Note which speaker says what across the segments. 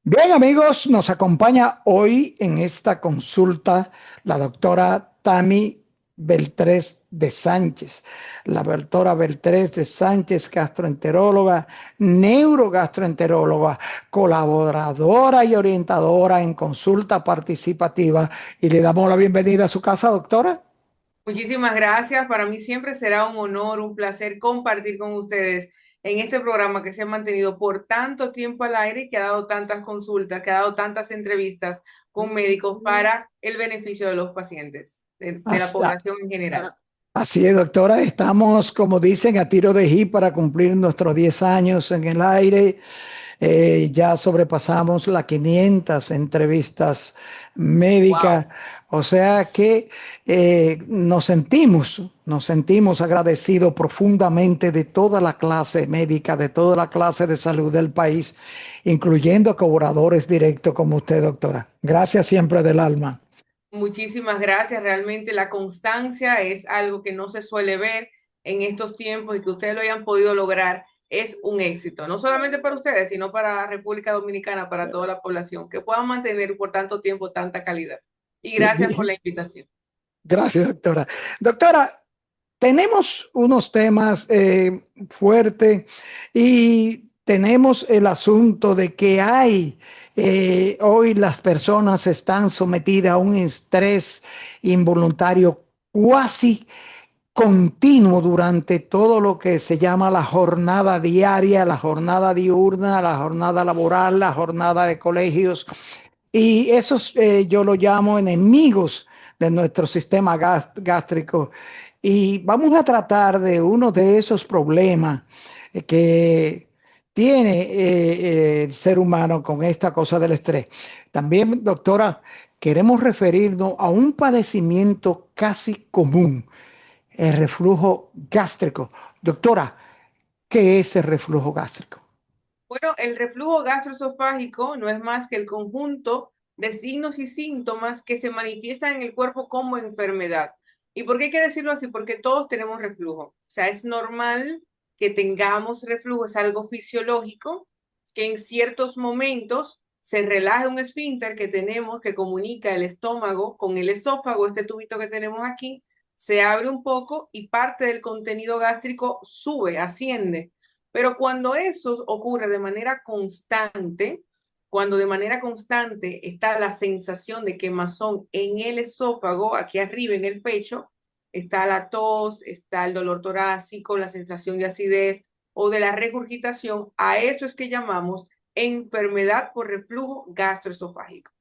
Speaker 1: Bien, amigos, nos acompaña hoy en esta consulta la doctora Tami Beltrés de Sánchez. La doctora Beltrés de Sánchez, gastroenteróloga, neurogastroenteróloga, colaboradora y orientadora en consulta participativa. Y le damos la bienvenida a su casa, doctora.
Speaker 2: Muchísimas gracias. Para mí siempre será un honor, un placer compartir con ustedes en este programa que se ha mantenido por tanto tiempo al aire y que ha dado tantas consultas, que ha dado tantas entrevistas con médicos para el beneficio de los pacientes, de la
Speaker 1: Así,
Speaker 2: población en general.
Speaker 1: así es, doctora. Estamos, como dicen, a tiro de hit para cumplir nuestros 10 años en el aire. Ya sobrepasamos las 500 entrevistas médicas,
Speaker 2: Wow.
Speaker 1: o sea que nos sentimos agradecidos profundamente de toda la clase médica, de toda la clase de salud del país, incluyendo colaboradores directos como usted, doctora. Gracias siempre del alma.
Speaker 2: Muchísimas gracias. Realmente la constancia es algo que no se suele ver en estos tiempos y que ustedes lo hayan podido lograr es un éxito, no solamente para ustedes, sino para la República Dominicana, para toda la población, que puedan mantener por tanto tiempo tanta calidad. Y gracias por la invitación.
Speaker 1: Gracias, doctora. Doctora, tenemos unos temas fuertes y tenemos el asunto de que hoy las personas están sometidas a un estrés involuntario cuasi continuo durante todo lo que se llama la jornada diaria, la jornada diurna, la jornada laboral, la jornada de colegios. Y esos yo lo llamo enemigos de nuestro sistema gástrico. Y vamos a tratar de uno de esos problemas que tiene el ser humano con esta cosa del estrés. También, doctora, queremos referirnos a un padecimiento casi común, el reflujo gástrico. Doctora, ¿qué es el reflujo gástrico?
Speaker 2: Bueno, el reflujo gastroesofágico no es más que el conjunto de signos y síntomas que se manifiestan en el cuerpo como enfermedad. ¿Y por qué hay que decirlo así? Porque todos tenemos reflujo. O sea, es normal que tengamos reflujo, es algo fisiológico, que en ciertos momentos se relaje un esfínter que tenemos que comunica el estómago con el esófago, este tubito que tenemos aquí, se abre un poco y parte del contenido gástrico sube, asciende. Pero cuando eso ocurre de manera constante, cuando de manera constante está la sensación de quemazón en el esófago, aquí arriba en el pecho, está la tos, está el dolor torácico, la sensación de acidez o de la regurgitación, a eso es que llamamos enfermedad por reflujo gastroesofágico.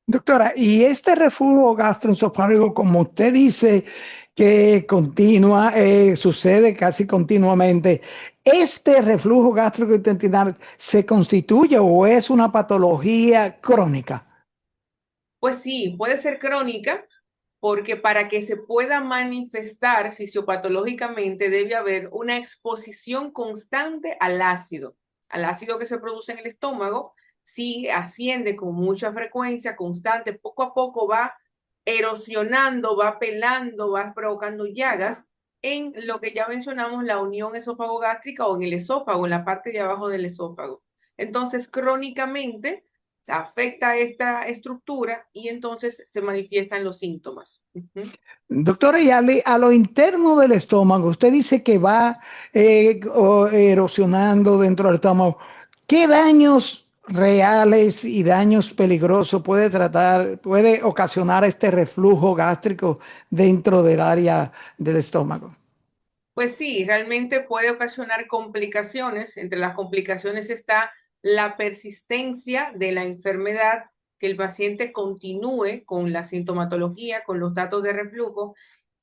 Speaker 1: Doctora, y este reflujo gastroesofágico, como usted dice, que continúa, sucede casi continuamente, ¿este reflujo gastrointestinal se constituye o es una patología crónica?
Speaker 2: Pues sí, puede ser crónica, porque para que se pueda manifestar fisiopatológicamente debe haber una exposición constante al ácido que se produce en el estómago. Si asciende con mucha frecuencia, constante, poco a poco va erosionando, va pelando, va provocando llagas en lo que ya mencionamos, la unión esófago-gástrica o en el esófago, en la parte de abajo del esófago. Entonces, crónicamente se afecta esta estructura y entonces se manifiestan los síntomas. Ujú.
Speaker 1: Doctora, y a lo interno del estómago, usted dice que va erosionando dentro del estómago. ¿Qué daños reales y daños peligrosos puede ocasionar este reflujo gástrico dentro del área del estómago?
Speaker 2: Pues sí, realmente puede ocasionar complicaciones. Entre las complicaciones está la persistencia de la enfermedad, que el paciente continúe con la sintomatología, con los datos de reflujo,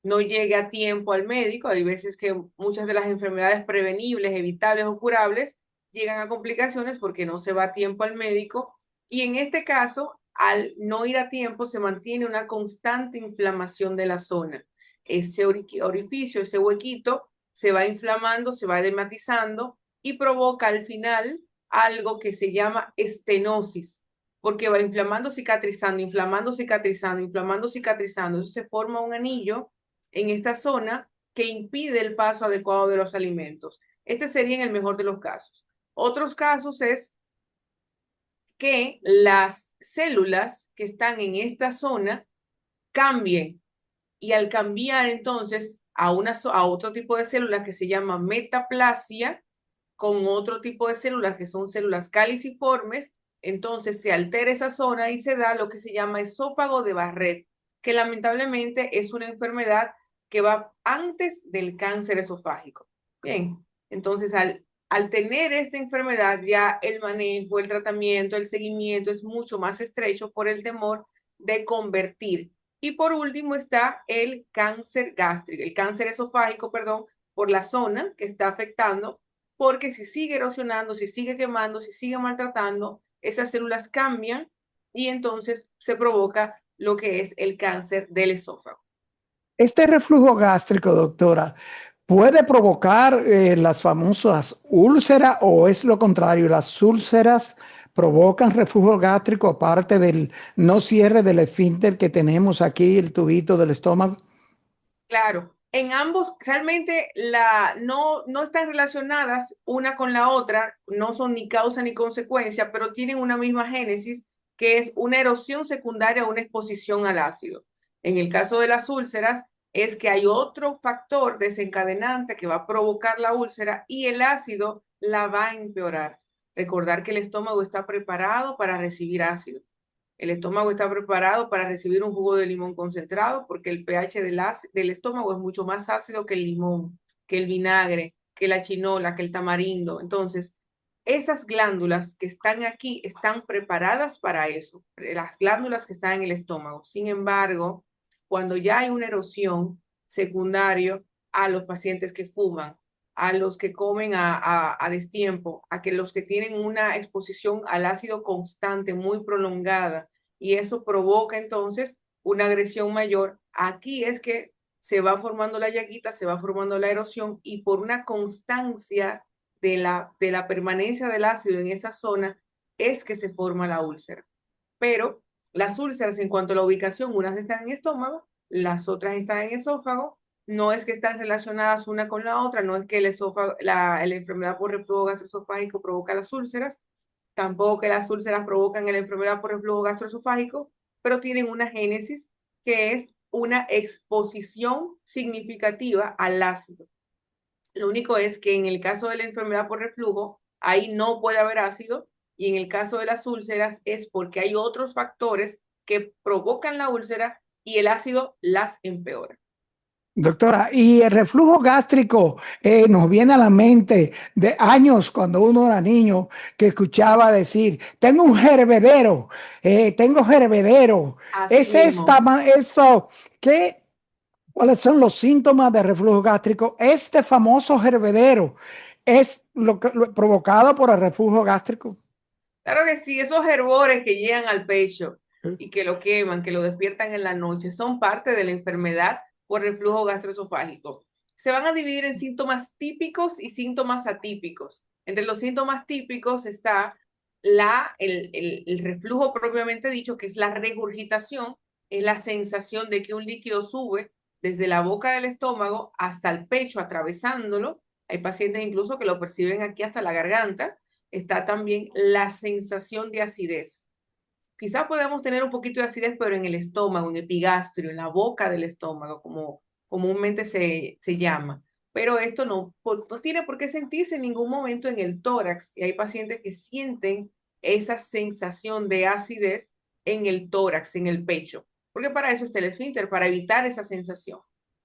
Speaker 2: no llegue a tiempo al médico. Hay veces que muchas de las enfermedades prevenibles, evitables o curables llegan a complicaciones porque no se va a tiempo al médico. Y en este caso, al no ir a tiempo, se mantiene una constante inflamación de la zona. Ese orificio, ese huequito, se va inflamando, se va edematizando y provoca al final algo que se llama estenosis, porque va inflamando, cicatrizando, inflamando, cicatrizando, inflamando, cicatrizando. Eso se forma un anillo en esta zona que impide el paso adecuado de los alimentos. Este sería en el mejor de los casos. Otros casos es que las células que están en esta zona cambien y al cambiar entonces a otro tipo de células que se llama metaplasia, con otro tipo de células que son células caliciformes, entonces se altera esa zona y se da lo que se llama esófago de Barrett, que lamentablemente es una enfermedad que va antes del cáncer esofágico. Bien, entonces al tener esta enfermedad ya el manejo, el tratamiento, el seguimiento es mucho más estrecho por el temor de convertir. Y por último está el cáncer gástrico, el cáncer esofágico, perdón, por la zona que está afectando, porque si sigue erosionando, si sigue quemando, si sigue maltratando, esas células cambian y entonces se provoca lo que es el cáncer del esófago.
Speaker 1: Este reflujo gástrico, doctora, ¿puede provocar las famosas úlceras o es lo contrario? ¿Las úlceras provocan reflujo gástrico aparte del no cierre del esfínter que tenemos aquí, el tubito del estómago?
Speaker 2: Claro, en ambos realmente no están relacionadas una con la otra, no son ni causa ni consecuencia, pero tienen una misma génesis, que es una erosión secundaria a una exposición al ácido. En el caso de las úlceras, es que hay otro factor desencadenante que va a provocar la úlcera y el ácido la va a empeorar. Recordar que el estómago está preparado para recibir ácido. El estómago está preparado para recibir un jugo de limón concentrado porque el pH del estómago es mucho más ácido que el limón, que el vinagre, que la chinola, que el tamarindo. Entonces, esas glándulas que están aquí están preparadas para eso, las glándulas que están en el estómago. Sin embargo, cuando ya hay una erosión secundaria a los pacientes que fuman, a los que comen a destiempo, a que los que tienen una exposición al ácido constante muy prolongada y eso provoca entonces una agresión mayor. Aquí es que se va formando la llaguita, se va formando la erosión y por una constancia de la permanencia del ácido en esa zona es que se forma la úlcera. Pero las úlceras en cuanto a la ubicación, unas están en estómago, las otras están en esófago, no es que están relacionadas una con la otra, no es que el esófago, la enfermedad por reflujo gastroesofágico provoca las úlceras, tampoco que las úlceras provocan la enfermedad por reflujo gastroesofágico, pero tienen una génesis que es una exposición significativa al ácido. Lo único es que en el caso de la enfermedad por reflujo, ahí no puede haber ácido y en el caso de las úlceras es porque hay otros factores que provocan la úlcera y el ácido las empeora.
Speaker 1: Doctora, y el reflujo gástrico nos viene a la mente de años cuando uno era niño que escuchaba decir, tengo un hervedero, tengo hervedero.
Speaker 2: Así
Speaker 1: ¿Es
Speaker 2: mismo.
Speaker 1: esto, qué, cuáles son los síntomas de reflujo gástrico? Este famoso hervedero es lo provocado por el reflujo gástrico.
Speaker 2: Claro que sí, esos herbores que llegan al pecho y que lo queman, que lo despiertan en la noche, son parte de la enfermedad por reflujo gastroesofágico. Se van a dividir en síntomas típicos y síntomas atípicos. Entre los síntomas típicos está el reflujo propiamente dicho, que es la regurgitación, es la sensación de que un líquido sube desde la boca del estómago hasta el pecho, atravesándolo. Hay pacientes incluso que lo perciben aquí hasta la garganta. Está también la sensación de acidez. Quizás podamos tener un poquito de acidez, pero en el estómago, en epigastrio, en la boca del estómago, como comúnmente se llama. Pero esto no tiene por qué sentirse en ningún momento en el tórax. Y hay pacientes que sienten esa sensación de acidez en el tórax, en el pecho. Porque para eso está el esfínter, para evitar esa sensación.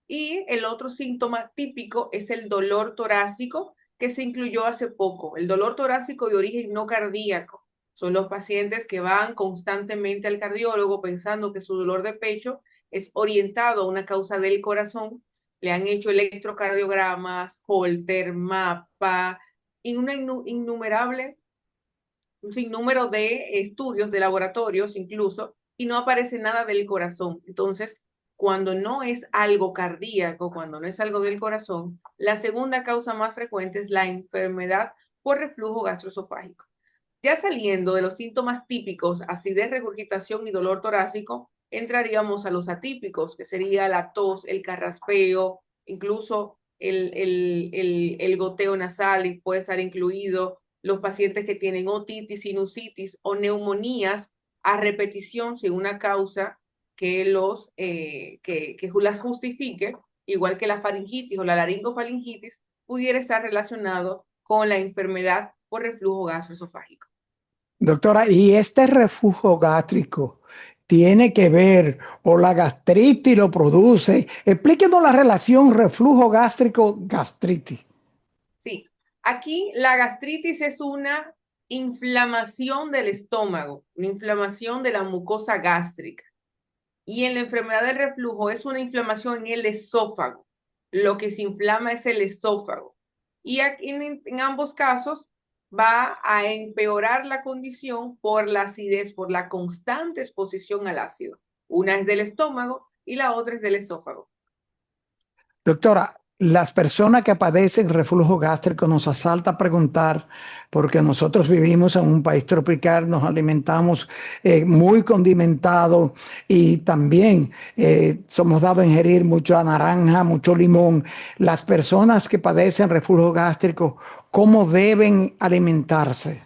Speaker 2: Y el otro síntoma típico es el dolor torácico, que se incluyó hace poco. El dolor torácico de origen no cardíaco. Son los pacientes que van constantemente al cardiólogo pensando que su dolor de pecho es orientado a una causa del corazón. Le han hecho electrocardiogramas, Holter, mapa, y una innumerable, un sinnúmero de estudios de laboratorios incluso, y no aparece nada del corazón. Entonces, cuando no es algo cardíaco, cuando no es algo del corazón, la segunda causa más frecuente es la enfermedad por reflujo gastroesofágico. Ya saliendo de los síntomas típicos, acidez, regurgitación y dolor torácico, entraríamos a los atípicos, que sería la tos, el carraspeo, incluso el goteo nasal puede estar incluido, los pacientes que tienen otitis, sinusitis o neumonías a repetición sin una causa que las justifique, igual que la faringitis o la laringofaringitis, pudiera estar relacionado con la enfermedad por reflujo gastroesofágico.
Speaker 1: Doctora, ¿y este reflujo gástrico tiene que ver o la gastritis lo produce? Explíquenos la relación reflujo gástrico-gastritis.
Speaker 2: Sí, aquí la gastritis es una inflamación del estómago, una inflamación de la mucosa gástrica. Y en la enfermedad del reflujo es una inflamación en el esófago. Lo que se inflama es el esófago. Y aquí en ambos casos va a empeorar la condición por la acidez, por la constante exposición al ácido. Una es del estómago y la otra es del esófago.
Speaker 1: Doctora, las personas que padecen reflujo gástrico nos asalta a preguntar, porque nosotros vivimos en un país tropical, nos alimentamos muy condimentado y también somos dados a ingerir mucha naranja, mucho limón. Las personas que padecen reflujo gástrico, ¿cómo deben alimentarse?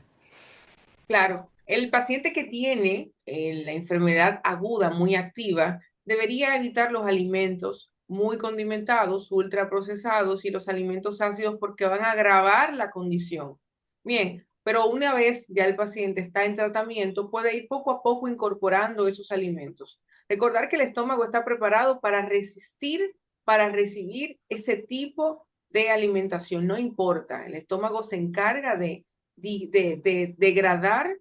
Speaker 2: Claro, el paciente que tiene la enfermedad aguda muy activa debería evitar los alimentos muy condimentados, ultraprocesados y los alimentos ácidos porque van a agravar la condición. Bien, pero una vez ya el paciente está en tratamiento, puede ir poco a poco incorporando esos alimentos. Recordar que el estómago está preparado para resistir, para recibir ese tipo de alimentación, no importa, el estómago se encarga de degradar,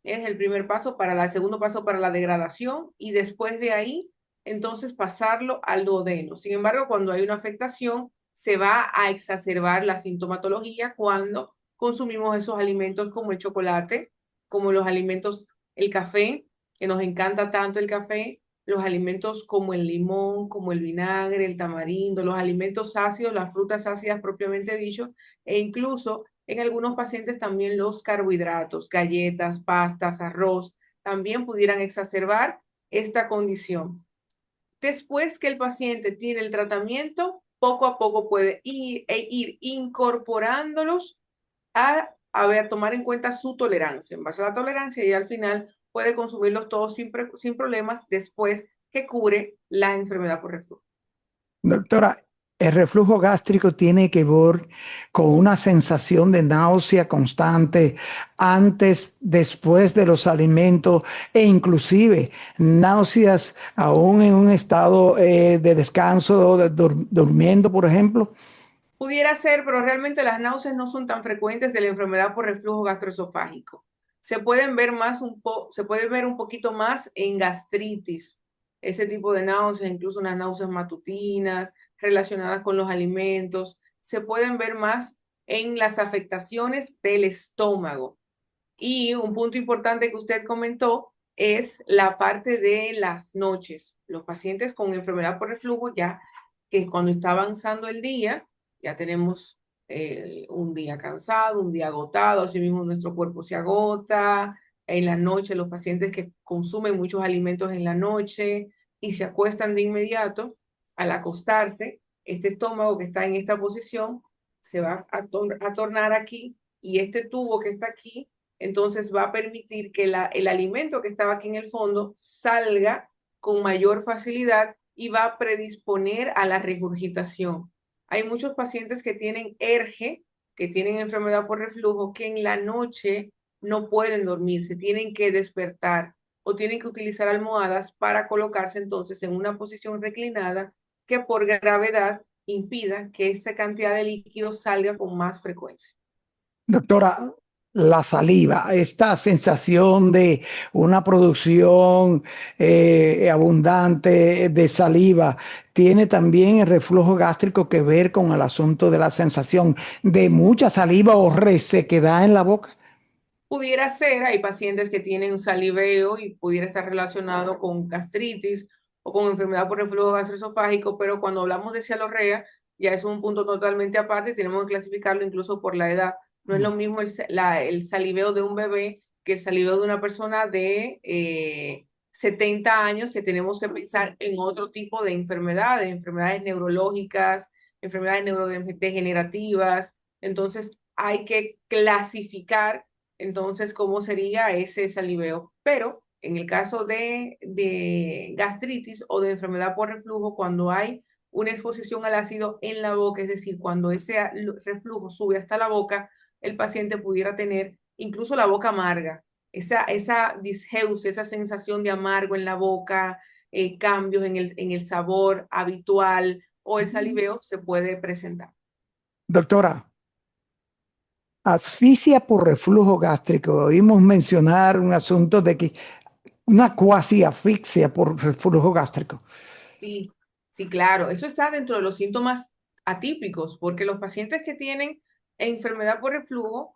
Speaker 2: es el primer paso para el segundo paso para la degradación y después de ahí, entonces pasarlo al duodeno. Sin embargo, cuando hay una afectación, se va a exacerbar la sintomatología cuando consumimos esos alimentos como el chocolate, como los alimentos, el café, que nos encanta tanto el café, los alimentos como el limón, como el vinagre, el tamarindo, los alimentos ácidos, las frutas ácidas propiamente dicho, e incluso en algunos pacientes también los carbohidratos, galletas, pastas, arroz, también pudieran exacerbar esta condición. Después que el paciente tiene el tratamiento, poco a poco puede ir incorporándolos a tomar en cuenta su tolerancia. En base a la tolerancia y al final puede consumirlos todos sin problemas después que cure la enfermedad por reflujo.
Speaker 1: Doctora, el reflujo gástrico tiene que ver con una sensación de náusea constante antes, después de los alimentos e inclusive náuseas aún en un estado de descanso, durmiendo, por ejemplo.
Speaker 2: Pudiera ser, pero realmente las náuseas no son tan frecuentes de la enfermedad por reflujo gastroesofágico. Se puede ver un poquito más en gastritis, ese tipo de náuseas, incluso unas náuseas matutinas relacionadas con los alimentos. Se pueden ver más en las afectaciones del estómago. Y un punto importante que usted comentó es la parte de las noches. Los pacientes con enfermedad por reflujo ya que cuando está avanzando el día, ya tenemos un día cansado, un día agotado, así mismo nuestro cuerpo se agota. En la noche, los pacientes que consumen muchos alimentos en la noche y se acuestan de inmediato, al acostarse, este estómago que está en esta posición se va a tornar aquí y este tubo que está aquí, entonces va a permitir que el alimento que estaba aquí en el fondo salga con mayor facilidad y va a predisponer a la regurgitación. Hay muchos pacientes que tienen ERGE, que tienen enfermedad por reflujo, que en la noche no pueden dormir, se tienen que despertar o tienen que utilizar almohadas para colocarse entonces en una posición reclinada que por gravedad impida que esa cantidad de líquido salga con más frecuencia.
Speaker 1: Doctora, la saliva, esta sensación de una producción abundante de saliva, tiene también el reflujo gástrico que ver con el asunto de la sensación de mucha saliva o resequedad en la boca.
Speaker 2: Pudiera ser, hay pacientes que tienen un saliveo y pudiera estar relacionado con gastritis o con enfermedad por reflujo gastroesofágico, pero cuando hablamos de cialorrea, ya es un punto totalmente aparte y tenemos que clasificarlo incluso por la edad. No es lo mismo el saliveo de un bebé que el saliveo de una persona de 70 años, que tenemos que pensar en otro tipo de enfermedades, enfermedades neurológicas, enfermedades neurodegenerativas. Entonces, hay que clasificar entonces cómo sería ese saliveo. Pero en el caso de gastritis o de enfermedad por reflujo, cuando hay una exposición al ácido en la boca, es decir, cuando ese reflujo sube hasta la boca, el paciente pudiera tener incluso la boca amarga, esa disgeusia, esa sensación de amargo en la boca, cambios en el sabor habitual o el saliveo se puede presentar.
Speaker 1: Doctora, asfixia por reflujo gástrico. Oímos mencionar un asunto de que una cuasi asfixia por reflujo gástrico.
Speaker 2: Sí, sí, claro. Eso está dentro de los síntomas atípicos, porque los pacientes que tienen enfermedad por reflujo,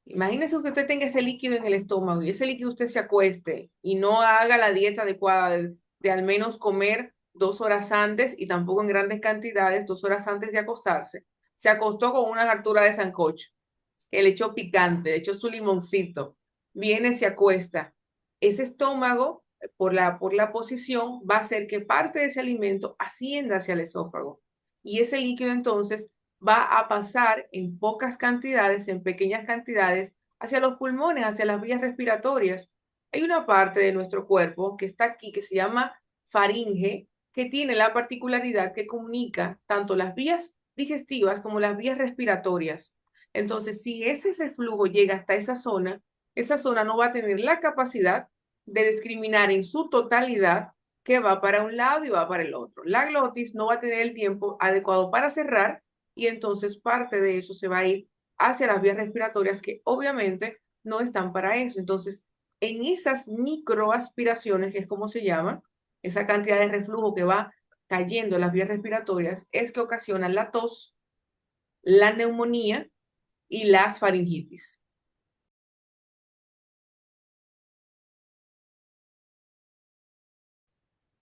Speaker 2: imagínese que usted tenga ese líquido en el estómago y ese líquido usted se acueste y no haga la dieta adecuada de al menos comer 2 horas antes y tampoco en grandes cantidades, 2 horas antes de acostarse. Se acostó con una hartura de sancocho, que le echó picante, le echó su limoncito, viene, se acuesta. Ese estómago, por la posición, va a hacer que parte de ese alimento ascienda hacia el esófago. Y ese líquido entonces va a pasar en pocas cantidades, en pequeñas cantidades, hacia los pulmones, hacia las vías respiratorias. Hay una parte de nuestro cuerpo que está aquí, que se llama faringe, que tiene la particularidad que comunica tanto las vías digestivas como las vías respiratorias. Entonces, si ese reflujo llega hasta esa zona no va a tener la capacidad de discriminar en su totalidad que va para un lado y va para el otro. La glotis no va a tener el tiempo adecuado para cerrar y entonces parte de eso se va a ir hacia las vías respiratorias que obviamente no están para eso. Entonces, en esas microaspiraciones, que es como se llama, esa cantidad de reflujo que va cayendo en las vías respiratorias, es que ocasiona la tos, la neumonía y las faringitis.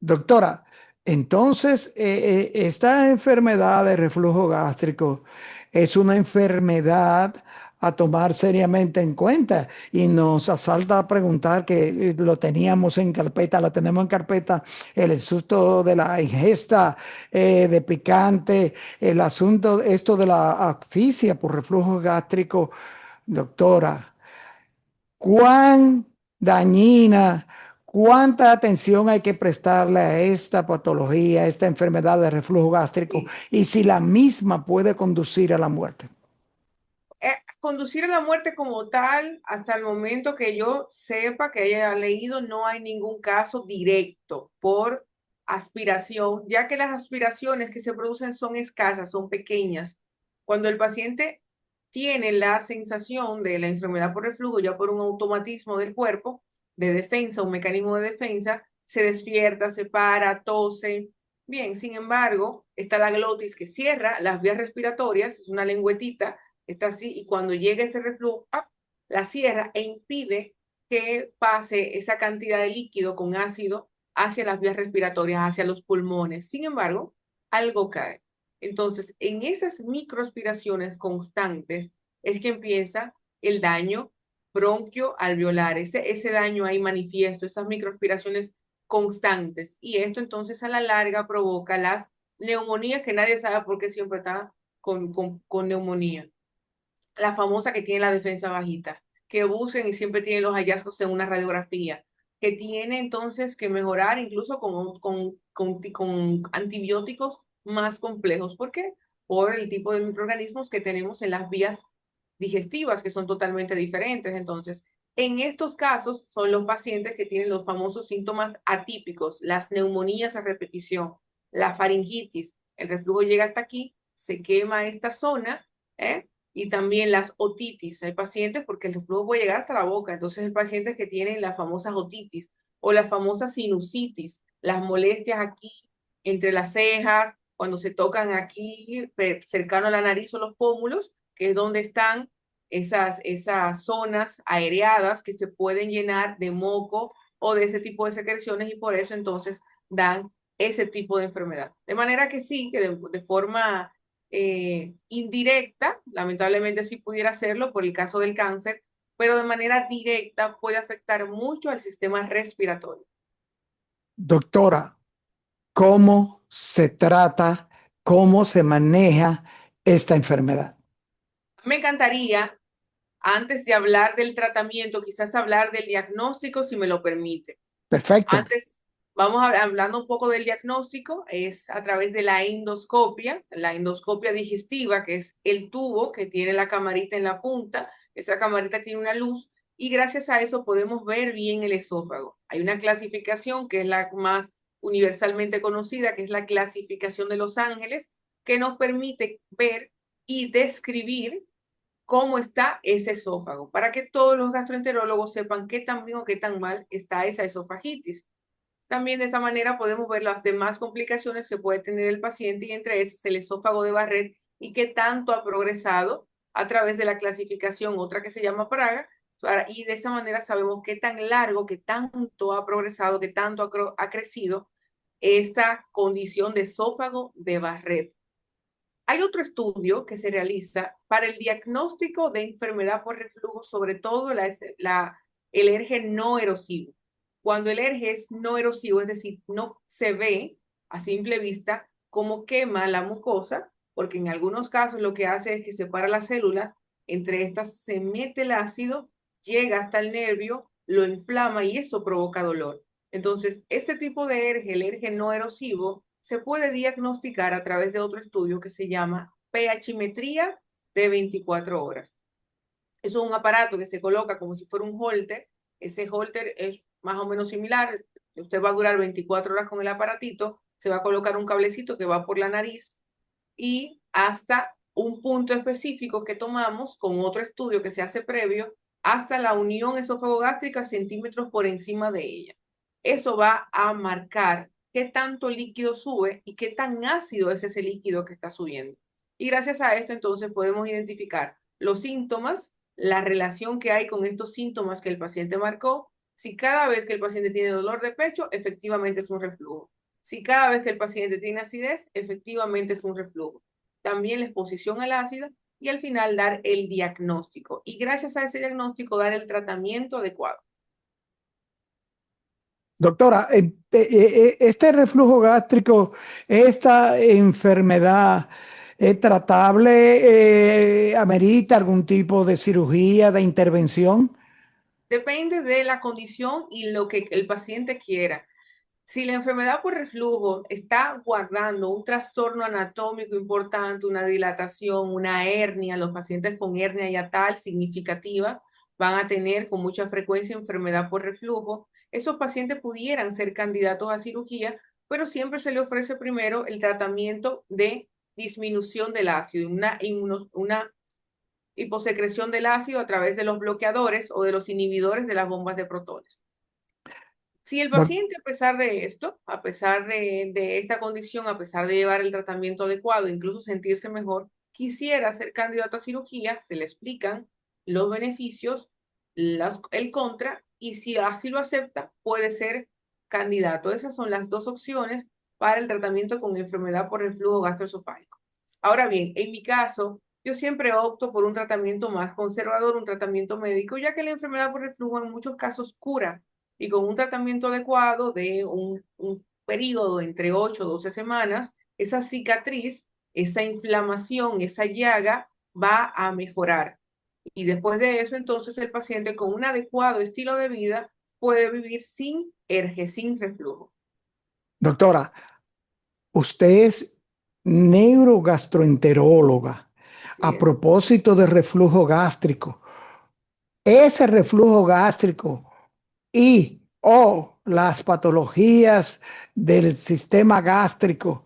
Speaker 1: Doctora, entonces esta enfermedad de reflujo gástrico es una enfermedad a tomar seriamente en cuenta y nos asalta a preguntar que lo teníamos en carpeta, la tenemos en carpeta, el asunto de la ingesta de picante, el asunto, esto de la asfixia por reflujo gástrico. Doctora, ¿cuán dañina, cuánta atención hay que prestarle a esta patología, a esta enfermedad de reflujo gástrico
Speaker 2: Sí.
Speaker 1: y si la misma puede conducir a la muerte?
Speaker 2: Conducir a la muerte como tal, hasta el momento que yo sepa, que haya leído, no hay ningún caso directo por aspiración, ya que las aspiraciones que se producen son escasas, son pequeñas. Cuando el paciente tiene la sensación de la enfermedad por reflujo, ya por un automatismo del cuerpo, de defensa, un mecanismo de defensa, se despierta, se para, tose. Bien, sin embargo, está la glotis que cierra las vías respiratorias, es una lengüetita, está así, y cuando llega ese reflujo, ¡ah!, la cierra e impide que pase esa cantidad de líquido con ácido hacia las vías respiratorias, hacia los pulmones. Sin embargo, algo cae. Entonces, en esas microaspiraciones constantes es que empieza el daño bronquioalveolar, ese daño ahí manifiesto, esas microaspiraciones constantes. Y esto entonces a la larga provoca las neumonías que nadie sabe por qué siempre está con neumonía. La famosa que tiene la defensa bajita, que busquen y siempre tienen los hallazgos en una radiografía, que tiene entonces que mejorar incluso con antibióticos más complejos. ¿Por qué? Por el tipo de microorganismos que tenemos en las vías digestivas, que son totalmente diferentes. Entonces, en estos casos son los pacientes que tienen los famosos síntomas atípicos, las neumonías a repetición, la faringitis, el reflujo llega hasta aquí, se quema esta zona, ¿eh? Y también las otitis. Hay pacientes, porque el reflujo puede llegar hasta la boca, entonces hay pacientes que tienen las famosas otitis o la famosa sinusitis, las molestias aquí entre las cejas, cuando se tocan aquí cercano a la nariz o los pómulos, que es donde están esas zonas aereadas que se pueden llenar de moco o de ese tipo de secreciones y por eso entonces dan ese tipo de enfermedad. De manera que sí, que de forma indirecta, lamentablemente sí pudiera hacerlo por el caso del cáncer, pero de manera directa puede afectar mucho al sistema respiratorio.
Speaker 1: Doctora, ¿cómo se trata, cómo se maneja esta enfermedad?
Speaker 2: Me encantaría, antes de hablar del tratamiento, quizás hablar del diagnóstico, si me lo permite.
Speaker 1: Perfecto.
Speaker 2: Antes, hablando un poco del diagnóstico, es a través de la endoscopia digestiva, que es el tubo que tiene la camarita en la punta. Esa camarita tiene una luz y gracias a eso podemos ver bien el esófago. Hay una clasificación que es la más universalmente conocida, que es la clasificación de Los Ángeles, que nos permite ver y describir cómo está ese esófago, para que todos los gastroenterólogos sepan qué tan bien o qué tan mal está esa esofagitis. También de esta manera podemos ver las demás complicaciones que puede tener el paciente y entre esas el esófago de Barrett y qué tanto ha progresado a través de la clasificación, otra que se llama Praga, y de esta manera sabemos qué tan largo, qué tanto ha progresado, qué tanto ha crecido esta condición de esófago de Barrett. Hay otro estudio que se realiza para el diagnóstico de enfermedad por reflujo, sobre todo el ERGE no erosivo. Cuando el ERGE es no erosivo, es decir, no se ve a simple vista cómo quema la mucosa, porque en algunos casos lo que hace es que separa las células, entre estas se mete el ácido, llega hasta el nervio, lo inflama y eso provoca dolor. Entonces, este tipo de ERGE, el ERGE no erosivo, se puede diagnosticar a través de otro estudio que se llama pHimetría de 24 horas. Eso es un aparato que se coloca como si fuera un holter. Ese holter es más o menos similar. Usted va a durar 24 horas con el aparatito. Se va a colocar un cablecito que va por la nariz y hasta un punto específico que tomamos con otro estudio que se hace previo hasta la unión esófago-gástrica centímetros por encima de ella. Eso va a marcar qué tanto líquido sube y qué tan ácido es ese líquido que está subiendo. Y gracias a esto entonces podemos identificar los síntomas, la relación que hay con estos síntomas que el paciente marcó. Si cada vez que el paciente tiene dolor de pecho, efectivamente es un reflujo. Si cada vez que el paciente tiene acidez, efectivamente es un reflujo. También la exposición al ácido y al final dar el diagnóstico. Y gracias a ese diagnóstico dar el tratamiento adecuado.
Speaker 1: Doctora, este reflujo gástrico, esta enfermedad es tratable, amerita algún tipo de cirugía, de intervención.
Speaker 2: Depende de la condición y lo que el paciente quiera. Si la enfermedad por reflujo está guardando un trastorno anatómico importante, una dilatación, una hernia, los pacientes con hernia yatal significativa van a tener con mucha frecuencia enfermedad por reflujo. Esos pacientes pudieran ser candidatos a cirugía, pero siempre se le ofrece primero el tratamiento de disminución del ácido, una hiposecreción del ácido a través de los bloqueadores o de los inhibidores de las bombas de protones. Si el
Speaker 1: Doc-
Speaker 2: paciente, a pesar de esto, a pesar de esta condición, a pesar de llevar el tratamiento adecuado, incluso sentirse mejor, quisiera ser candidato a cirugía, se le explican los beneficios, el contra, y si así lo acepta, puede ser candidato. Esas son las dos opciones para el tratamiento con enfermedad por reflujo gastroesofágico. Ahora bien, en mi caso, yo siempre opto por un tratamiento más conservador, un tratamiento médico, ya que la enfermedad por reflujo en muchos casos cura y con un tratamiento adecuado de un periodo entre 8 o 12 semanas, esa cicatriz, esa inflamación, esa llaga va a mejorar. Y después de eso, entonces el paciente con un adecuado estilo de vida puede vivir sin ERGE, sin reflujo.
Speaker 1: Doctora, usted es neurogastroenteróloga.
Speaker 2: Así
Speaker 1: A
Speaker 2: es.
Speaker 1: propósito de reflujo gástrico, ese reflujo gástrico y o las patologías del sistema gástrico,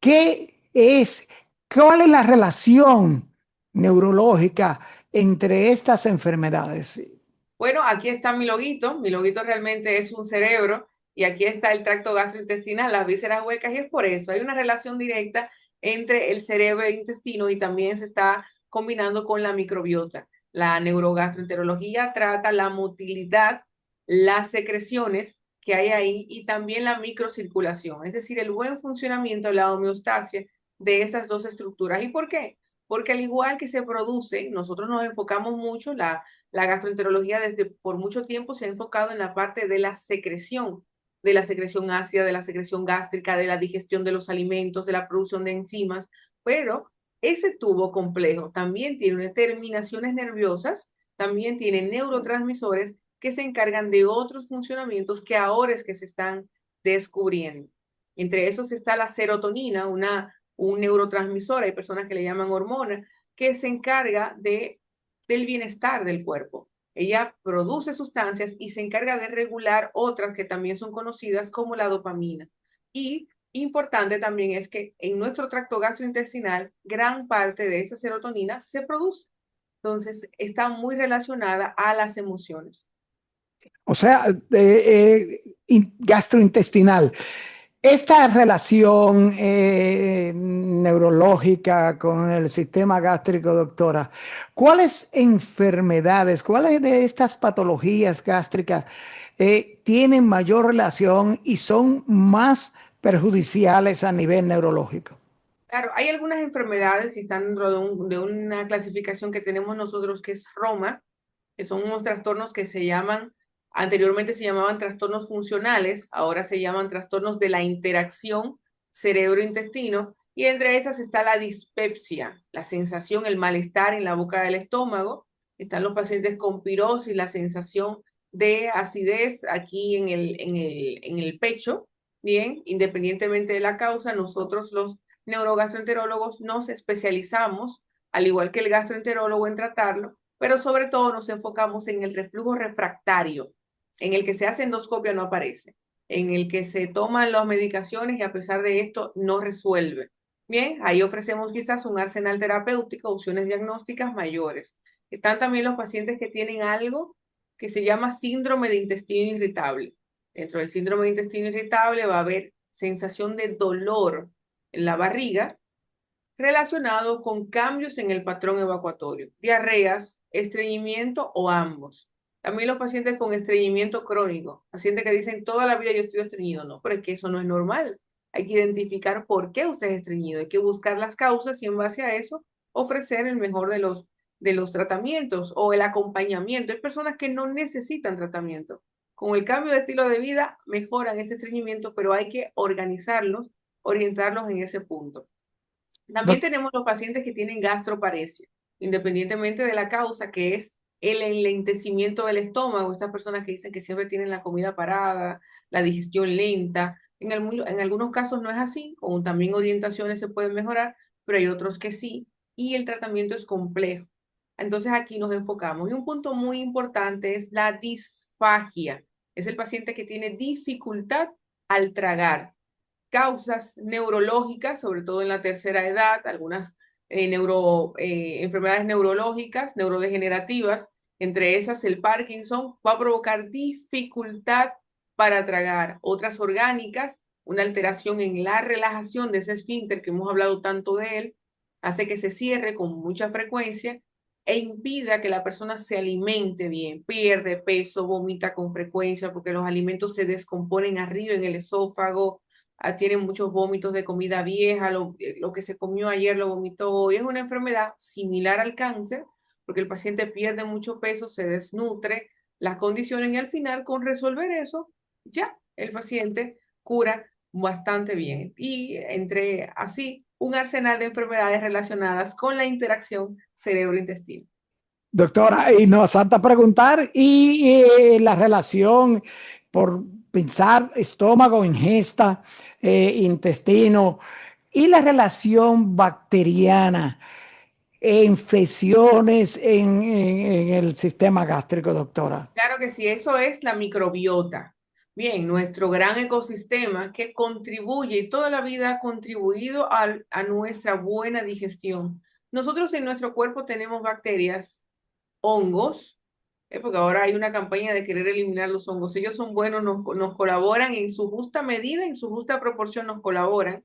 Speaker 1: ¿qué es, cuál es la relación neurológica entre estas enfermedades?
Speaker 2: Bueno, aquí está mi loguito. Mi loguito realmente es un cerebro y aquí está el tracto gastrointestinal, las vísceras huecas y es por eso. Hay una relación directa entre el cerebro e el intestino y también se está combinando con la microbiota. La neurogastroenterología trata la motilidad, las secreciones que hay ahí y también la microcirculación, es decir, el buen funcionamiento, la homeostasia de esas dos estructuras. ¿Y por qué? Porque al igual que se produce, nosotros nos enfocamos mucho, la gastroenterología desde por mucho tiempo se ha enfocado en la parte de la secreción ácida, de la secreción gástrica, de la digestión de los alimentos, de la producción de enzimas, pero Ese tubo complejo también tiene terminaciones nerviosas, también tiene neurotransmisores que se encargan de otros funcionamientos que ahora es que se están descubriendo. Entre esos está la serotonina, un neurotransmisor, hay personas que le llaman hormona, que se encarga del bienestar del cuerpo. Ella produce sustancias y se encarga de regular otras que también son conocidas como la dopamina. Y importante también es que en nuestro tracto gastrointestinal, gran parte de esa serotonina se produce. Entonces, está muy relacionada a las emociones.
Speaker 1: O sea, gastrointestinal. Esta relación neurológica con el sistema gástrico, doctora, ¿cuáles enfermedades, cuáles de estas patologías gástricas tienen mayor relación y son más perjudiciales a nivel neurológico?
Speaker 2: Claro, hay algunas enfermedades que están dentro de una clasificación que tenemos nosotros que es Roma, que son unos trastornos que se llaman, anteriormente se llamaban trastornos funcionales, ahora se llaman trastornos de la interacción cerebro-intestino, y entre esas está la dispepsia, la sensación, el malestar en la boca del estómago, están los pacientes con pirosis, la sensación de acidez aquí en el pecho, bien, independientemente de la causa, nosotros los neurogastroenterólogos nos especializamos, al igual que el gastroenterólogo, en tratarlo, pero sobre todo nos enfocamos en el reflujo refractario, en el que se hace endoscopia no aparece, en el que se toman las medicaciones y a pesar de esto no resuelve. Bien, ahí ofrecemos quizás un arsenal terapéutico, opciones diagnósticas mayores. Están también los pacientes que tienen algo que se llama síndrome de intestino irritable. Dentro del síndrome de intestino irritable va a haber sensación de dolor en la barriga, relacionado con cambios en el patrón evacuatorio, diarreas, estreñimiento o ambos. También los pacientes con estreñimiento crónico, pacientes que dicen toda la vida yo estoy estreñido, no, pero es que eso no es normal. Hay que identificar por qué usted es estreñido, hay que buscar las causas y en base a eso ofrecer el mejor de los tratamientos o el acompañamiento. Hay personas que no necesitan tratamiento. Con el cambio de estilo de vida mejoran ese estreñimiento, pero hay que organizarlos, orientarlos en ese punto. También
Speaker 1: Doc-
Speaker 2: tenemos los pacientes que tienen gastroparesia, independientemente de la causa, que es el enlentecimiento del estómago, estas personas que dicen que siempre tienen la comida parada, la digestión lenta. En algunos casos no es así, con también orientaciones se pueden mejorar, pero hay otros que sí, y el tratamiento es complejo. Entonces aquí nos enfocamos. Y un punto muy importante es la disfagia. Es el paciente que tiene dificultad al tragar, causas neurológicas, sobre todo en la tercera edad, algunas enfermedades neurológicas, neurodegenerativas, entre esas el Parkinson, va a provocar dificultad para tragar. Otras orgánicas, una alteración en la relajación de ese esfínter que hemos hablado tanto de él, hace que se cierre con mucha frecuencia e impida que la persona se alimente bien, pierde peso, vomita con frecuencia porque los alimentos se descomponen arriba en el esófago, tienen muchos vómitos de comida vieja, lo que se comió ayer lo vomitó hoy. Es una enfermedad similar al cáncer, porque el paciente pierde mucho peso, se desnutre, las condiciones y al final con resolver eso, ya el paciente cura bastante bien. Y entre así, un arsenal de enfermedades relacionadas con la interacción cerebro-intestino.
Speaker 1: Doctora, y nos falta preguntar, y la relación por pensar estómago, ingesta, intestino, y la relación bacteriana, infecciones en el sistema gástrico, doctora.
Speaker 2: Claro que sí, eso es la microbiota. Bien, nuestro gran ecosistema que contribuye y toda la vida ha contribuido a nuestra buena digestión. Nosotros en nuestro cuerpo tenemos bacterias, hongos, porque ahora hay una campaña de querer eliminar los hongos. Ellos son buenos, nos colaboran en su justa medida, en su justa proporción nos colaboran.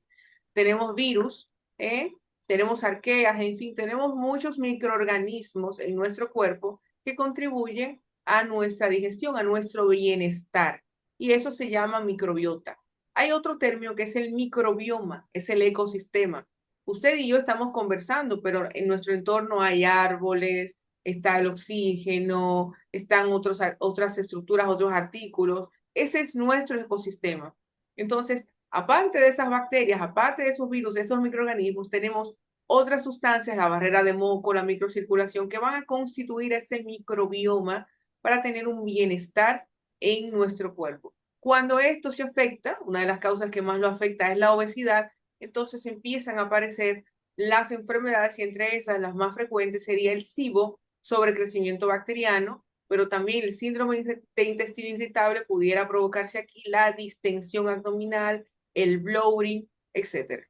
Speaker 2: Tenemos virus, ¿eh? Tenemos arqueas, en fin, tenemos muchos microorganismos en nuestro cuerpo que contribuyen a nuestra digestión, a nuestro bienestar. Y eso se llama microbiota. Hay otro término que es el microbioma, es el ecosistema. Usted y yo estamos conversando, pero en nuestro entorno hay árboles, está el oxígeno, están otras estructuras, otros artículos. Ese es nuestro ecosistema. Entonces, aparte de esas bacterias, aparte de esos virus, de esos microorganismos, tenemos otras sustancias, la barrera de moco, la microcirculación, que van a constituir ese microbioma para tener un bienestar en nuestro cuerpo. Cuando esto se afecta, una de las causas que más lo afecta es la obesidad, entonces empiezan a aparecer las enfermedades y entre esas las más frecuentes sería el SIBO, sobrecrecimiento bacteriano, pero también el síndrome de intestino irritable pudiera provocarse aquí la distensión abdominal, el bloating, etcétera.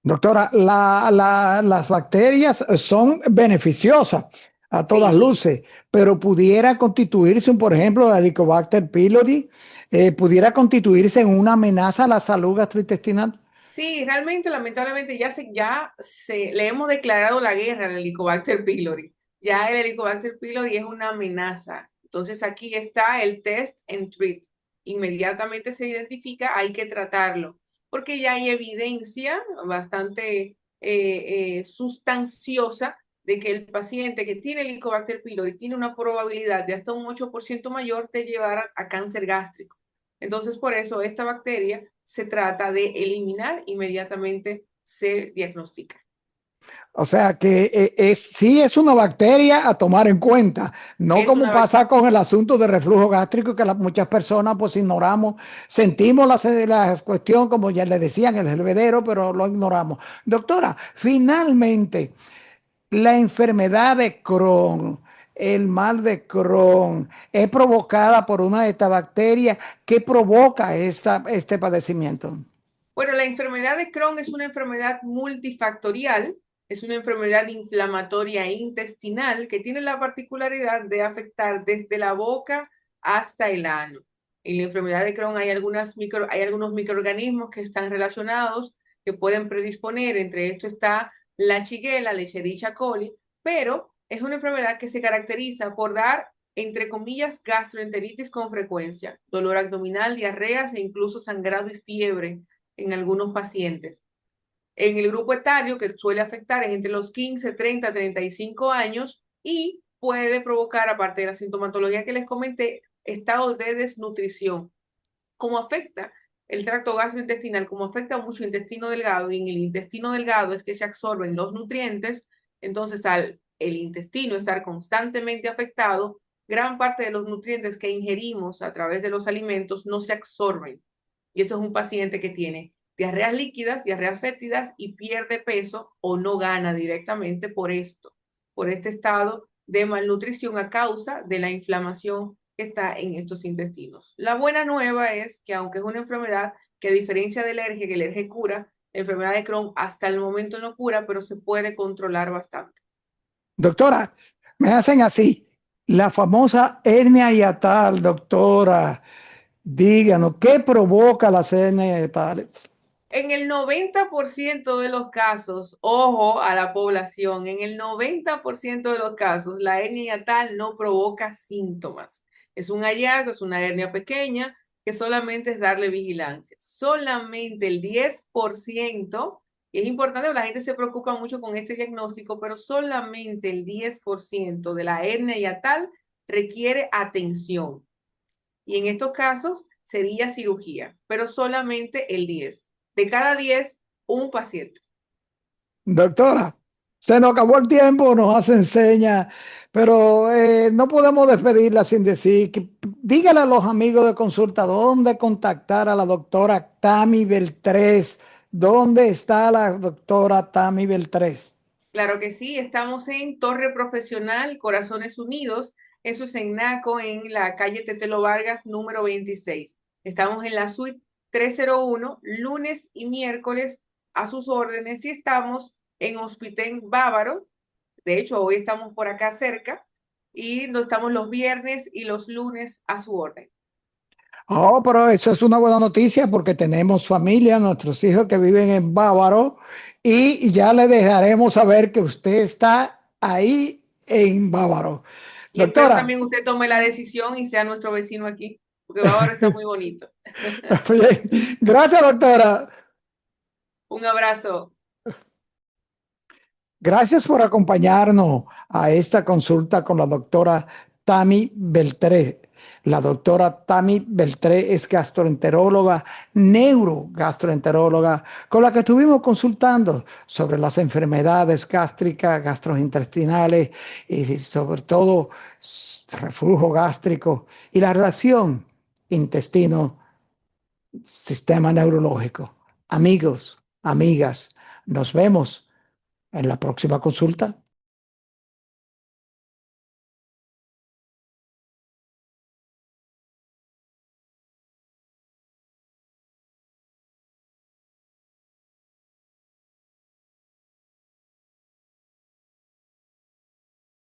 Speaker 1: Doctora, las bacterias son beneficiosas a todas
Speaker 2: Sí,
Speaker 1: luces, pero pudiera constituirse, por ejemplo, la Helicobacter pylori, pudiera constituirse en una amenaza a la salud gastrointestinal.
Speaker 2: sí, realmente, lamentablemente, le hemos declarado la guerra al Helicobacter pylori. Ya el Helicobacter pylori es una amenaza. Entonces aquí está el test and treat. Inmediatamente se identifica, hay que tratarlo, porque ya hay evidencia bastante sustanciosa de que el paciente que tiene Helicobacter pylori tiene una probabilidad de hasta un 8% mayor de llevar a cáncer gástrico. Entonces, por eso esta bacteria se trata de eliminar, inmediatamente se diagnostica.
Speaker 1: O sea que sí es una bacteria a tomar en cuenta, no
Speaker 2: Es
Speaker 1: como
Speaker 2: una
Speaker 1: pasa
Speaker 2: bacteria.
Speaker 1: con el asunto de reflujo gástrico, que muchas personas pues ignoramos, sentimos la cuestión, como ya le decían, el hervedero, pero lo ignoramos. Doctora, finalmente, la enfermedad de Crohn, el mal de Crohn, es provocada por una de estas bacterias que provoca este padecimiento.
Speaker 2: Bueno, la enfermedad de Crohn es una enfermedad multifactorial, es una enfermedad inflamatoria e intestinal que tiene la particularidad de afectar desde la boca hasta el ano. En la enfermedad de Crohn hay algunos microorganismos que están relacionados, que pueden predisponer, entre esto está la Shigella, la Escherichia coli, pero es una enfermedad que se caracteriza por dar, entre comillas, gastroenteritis con frecuencia, dolor abdominal, diarreas e incluso sangrado y fiebre en algunos pacientes. En el grupo etario que suele afectar es entre los 15, 30, 35 años y puede provocar, aparte de la sintomatología que les comenté, estados de desnutrición. Como afecta el tracto gastrointestinal, como afecta mucho el intestino delgado, y en el intestino delgado es que se absorben los nutrientes, entonces al el intestino estar constantemente afectado, gran parte de los nutrientes que ingerimos a través de los alimentos no se absorben. Y eso es un paciente que tiene diarreas líquidas, diarreas fétidas y pierde peso o no gana directamente por esto, por este estado de malnutrición a causa de la inflamación que está en estos intestinos. La buena nueva es que aunque es una enfermedad que a diferencia de alergia, que el alergia cura, la enfermedad de Crohn hasta el momento no cura, pero se puede controlar bastante.
Speaker 1: Doctora, me hacen así, la famosa hernia hiatal, doctora. Díganos, ¿qué provoca las hernias hiatales?
Speaker 2: En el 90% de los casos, ojo a la población, en el 90% de los casos, la hernia hiatal no provoca síntomas. Es un hallazgo, es una hernia pequeña que solamente es darle vigilancia. Solamente el 10%, y es importante, porque la gente se preocupa mucho con este diagnóstico, pero solamente el 10% de la hernia hiatal requiere atención. Y en estos casos sería cirugía, pero solamente el 10. De cada 10, un paciente.
Speaker 1: Doctora, se nos acabó el tiempo, nos hacen señas, pero no podemos despedirla sin decir que dígale a los amigos de consulta dónde contactar a la doctora Tami Beltrés. ¿Dónde está la doctora Tami Beltrés?
Speaker 2: Claro que sí, estamos en Torre Profesional, Corazones Unidos. Eso es en Naco, en la calle Tetelo Vargas, número 26. Estamos en la suite 301, lunes y miércoles a sus órdenes. Y estamos en Hospitén Bávaro. De hecho, hoy estamos por acá cerca y no estamos los viernes y los lunes a su orden.
Speaker 1: Oh, pero eso es una buena noticia porque tenemos familia, nuestros hijos que viven en Bávaro y ya le dejaremos saber que usted está ahí en Bávaro.
Speaker 2: Y espero
Speaker 1: Doctora,
Speaker 2: también usted tome la decisión y sea nuestro vecino aquí, porque Bávaro está muy bonito.
Speaker 1: bien. Gracias, doctora.
Speaker 2: Un abrazo.
Speaker 1: Gracias por acompañarnos a esta consulta con la doctora Tami Beltré. La doctora Tami Beltré es gastroenteróloga, neurogastroenteróloga, con la que estuvimos consultando sobre las enfermedades gástricas, gastrointestinales y sobre todo reflujo gástrico y la relación intestino-sistema neurológico. Amigos, amigas, nos vemos en la próxima consulta.